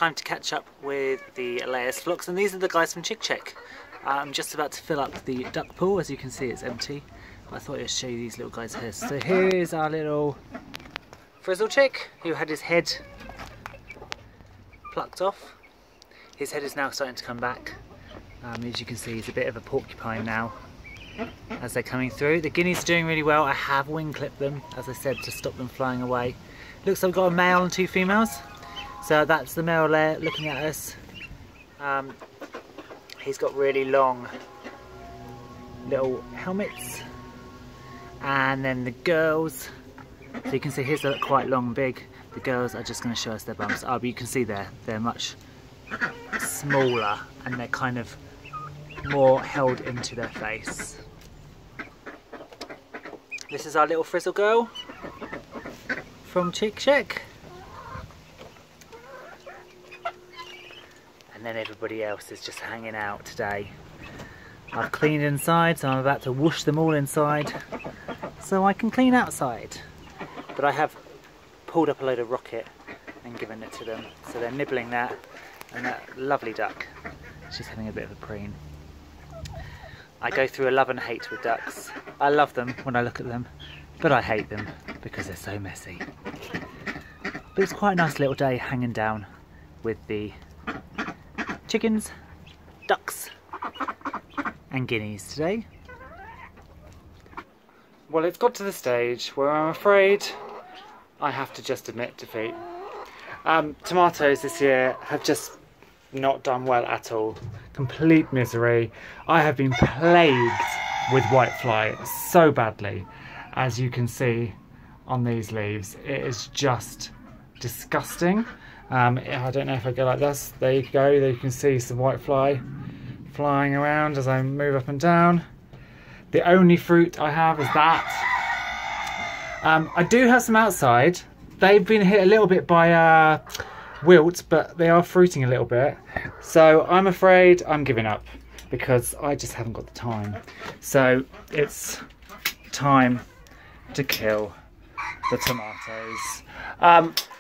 time to catch up with the layers flocks, and these are the guys from Chick Check. I'm just about to fill up the duck pool. As you can see, it's empty, but I thought I'd show you these little guys here. So here is our little frizzle chick who had his head plucked off. His head is now starting to come back. As you can see, he's a bit of a porcupine now as they're coming through. The guineas are doing really well. I have wing clipped them, as I said, to stop them flying away. Looks like we've got a male and 2 females. So that's the male there looking at us. He's got really long little helmets. And then the girls, so you can see his are quite long and big. The girls are just going to show us their bumps. Oh, but you can see they're much smaller and they're kind of more held into their face. This is our little frizzle girl from Chick Check. And then everybody else is just hanging out today. I've cleaned inside, so I'm about to whoosh them all inside so I can clean outside. But I have pulled up a load of rocket and given it to them. So they're nibbling that, and that lovely duck, she's having a bit of a preen. I go through a love and hate with ducks. I love them when I look at them, but I hate them because they're so messy. But it's quite a nice little day hanging down with the chickens, ducks and guineas today. Well, it's got to the stage where I'm afraid I have to just admit defeat. Tomatoes this year have just not done well at all. Complete misery. I have been plagued with whitefly so badly, as you can see on these leaves. It is just disgusting. I don't know if I go like this. There you go. There you can see some whitefly flying around as I move up and down. The only fruit I have is that. I do have some outside. They've been hit a little bit by wilt, but they are fruiting a little bit. So I'm afraid I'm giving up because I just haven't got the time. So it's time to kill the tomatoes.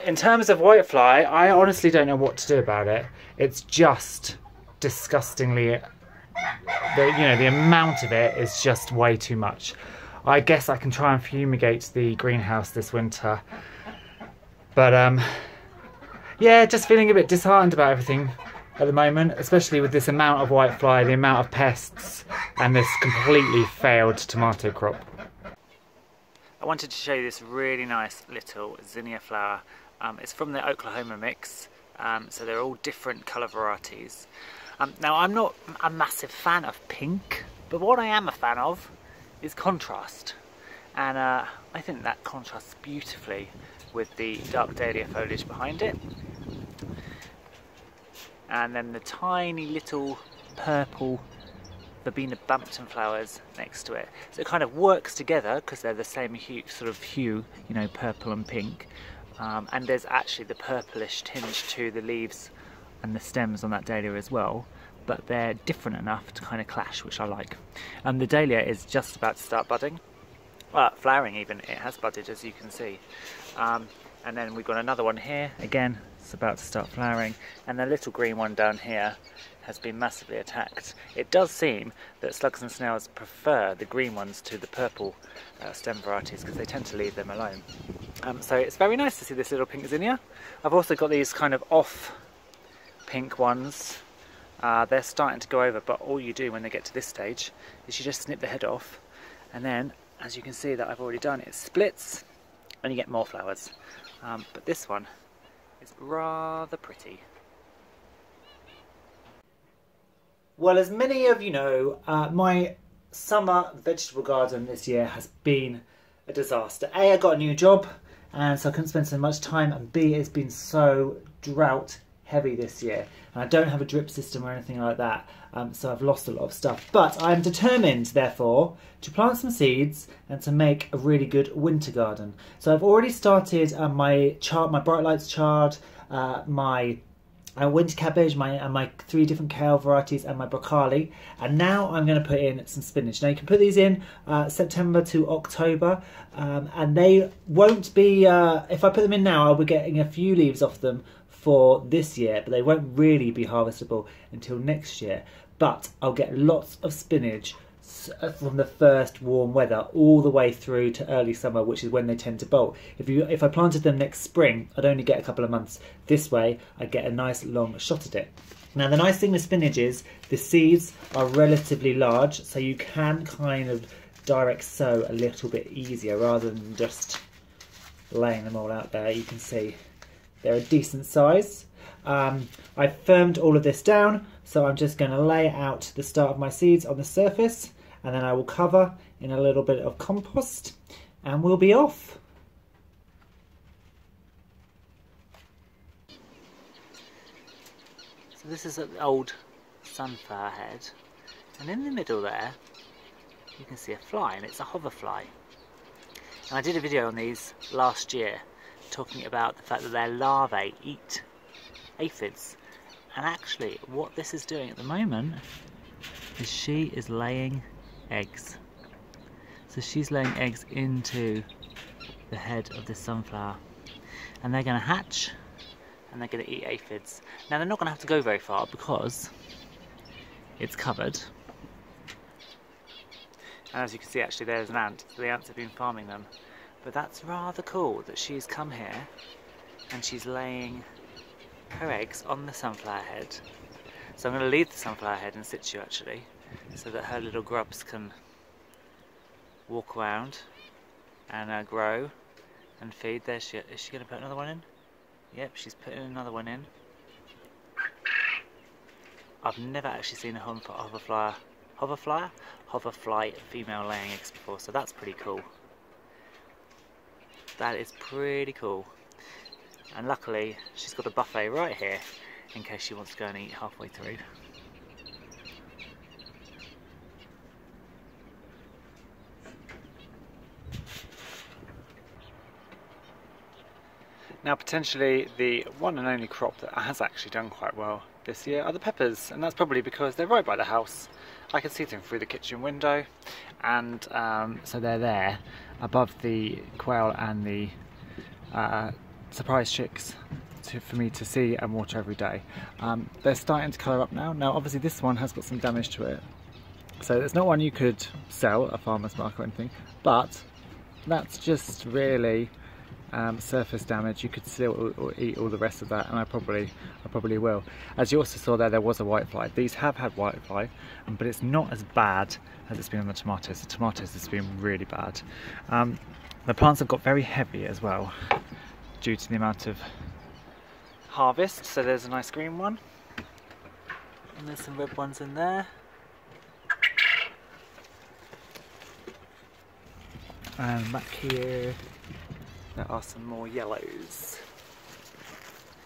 In terms of whitefly, I honestly don't know what to do about it. It's just disgustingly, the amount of it is just way too much. I guess I can try and fumigate the greenhouse this winter, but yeah, just feeling a bit disheartened about everything at the moment, especially with this amount of whitefly, the amount of pests, and this completely failed tomato crop. I wanted to show you this really nice little zinnia flower. It's from the Oklahoma mix, so they're all different colour varieties. Now, I'm not a massive fan of pink, but what I am a fan of is contrast. And I think that contrasts beautifully with the dark dahlia foliage behind it. And then the tiny little purple verbena Bampton flowers next to it. So it kind of works together because they're the same hue, purple and pink. And there's actually the purplish tinge to the leaves and the stems on that dahlia as well, but they're different enough to kind of clash, which I like. The dahlia is just about to start budding, flowering even. It has budded, as you can see. And then we've got another one here, again, it's about to start flowering, and the little green one down here has been massively attacked. It does seem that slugs and snails prefer the green ones to the purple stem varieties because they tend to leave them alone. So it's very nice to see this little pink zinnia. I've also got these kind of off pink ones. They're starting to go over, but all you do when they get to this stage is you just snip the head off, and then, as you can see that I've already done, it splits and you get more flowers. But this one is rather pretty. Well, as many of you know, my summer vegetable garden this year has been a disaster. A, I got a new job, and so I couldn't spend so much time, and B, it's been so drought heavy this year. And I don't have a drip system or anything like that, so I've lost a lot of stuff. But I'm determined, therefore, to plant some seeds and to make a really good winter garden. So I've already started my bright lights chard, my winter cabbage, my 3 different kale varieties, and my broccoli. And now I'm going to put in some spinach. Now you can put these in September to October, and they won't be, if I put them in now, I'll be getting a few leaves off them for this year, but they won't really be harvestable until next year. But I'll get lots of spinach from the first warm weather all the way through to early summer, which is when they tend to bolt. If I planted them next spring, I'd only get a couple of months. This way I get a nice long shot at it. Now the nice thing with spinach is the seeds are relatively large, so you can kind of direct sow a little bit easier rather than just laying them all out there. You can see they're a decent size. I've firmed all of this down, so I'm just going to lay out the start of my seeds on the surface, and then I will cover in a little bit of compost and we'll be off. So this is an old sunflower head, and in the middle there you can see a fly, and it's a hoverfly. And I did a video on these last year talking about the fact that their larvae eat aphids, and actually what this is doing at the moment is she is laying eggs. So she's laying eggs into the head of this sunflower, and they're going to hatch and they're going to eat aphids. Now they're not going to have to go very far because it's covered, and as you can see actually there's an ant, so the ants have been farming them. But that's rather cool that she's come here and she's laying her eggs on the sunflower head. So I'm going to leave the sunflower head in situ actually, so that her little grubs can walk around and grow and feed. There she is. She going to put another one in? Yep, she's putting another one in. I've never actually seen a hoverfly female laying eggs before, so that's pretty cool. That is pretty cool. And luckily she's got a buffet right here in case she wants to go and eat halfway through. Now potentially the one and only crop that has actually done quite well this year are the peppers, and that's probably because they're right by the house. I can see them through the kitchen window, and so they're there above the quail and the surprise chicks for me to see and water every day. They're starting to colour up now. Now obviously this one has got some damage to it, so it's not one you could sell at a farmer's market or anything, but that's just really surface damage. You could still eat all the rest of that, and I probably will. As you also saw there was a whitefly. These have had whitefly, but it's not as bad as it's been on the tomatoes. The tomatoes has been really bad. The plants have got very heavy as well due to the amount of harvest. So there's a nice green one, and there's some red ones in there. And back here there are some more yellows,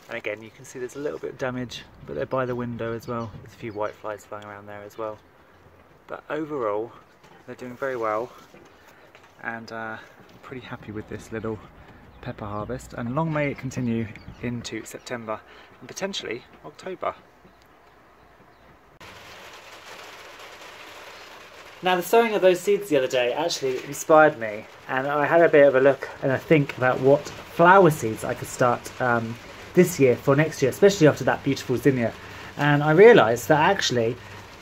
and again you can see there's a little bit of damage, but they're by the window as well. There's a few whiteflies flying around there as well, but overall they're doing very well, and I'm pretty happy with this little pepper harvest, and long may it continue into September and potentially October. Now the sowing of those seeds the other day actually inspired me, and I had a bit of a look and a think about what flower seeds I could start this year for next year, especially after that beautiful zinnia. And I realised that actually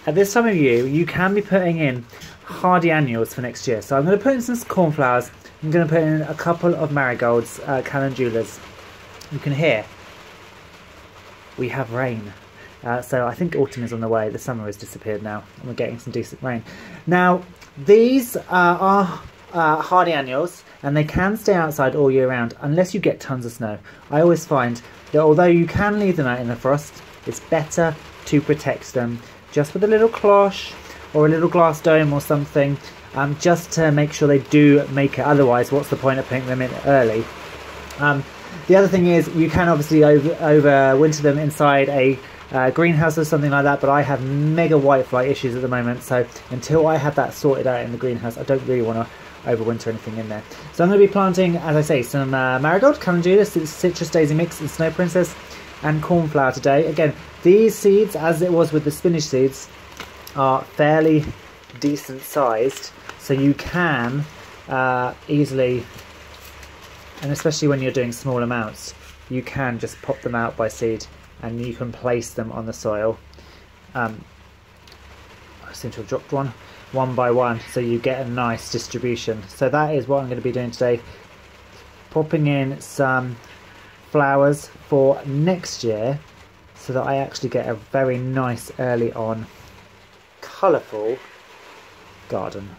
at this time of year you can be putting in hardy annuals for next year. So I'm going to put in some cornflowers, I'm going to put in a couple of marigolds, calendulas. You can hear we have rain. So I think autumn is on the way. The summer has disappeared now, and we're getting some decent rain. Now, these are hardy annuals, and they can stay outside all year round unless you get tons of snow. I always find that although you can leave them out in the frost, it's better to protect them just with a little cloche or a little glass dome or something, just to make sure they do make it. Otherwise, what's the point of putting them in early? The other thing is you can obviously overwinter them inside a greenhouse or something like that, but I have mega whitefly issues at the moment, so until I have that sorted out in the greenhouse I don't really want to overwinter anything in there. So I'm going to be planting, as I say, some marigold, calendula, citrus daisy mix and snow princess, and cornflower today. Again, these seeds, as it was with the spinach seeds, are fairly decent sized, so you can easily, and especially when you're doing small amounts, you can just pop them out by seed and you can place them on the soil. I seem to have dropped one by one, so you get a nice distribution. So that is what I'm going to be doing today, popping in some flowers for next year so that I actually get a very nice early on colourful garden.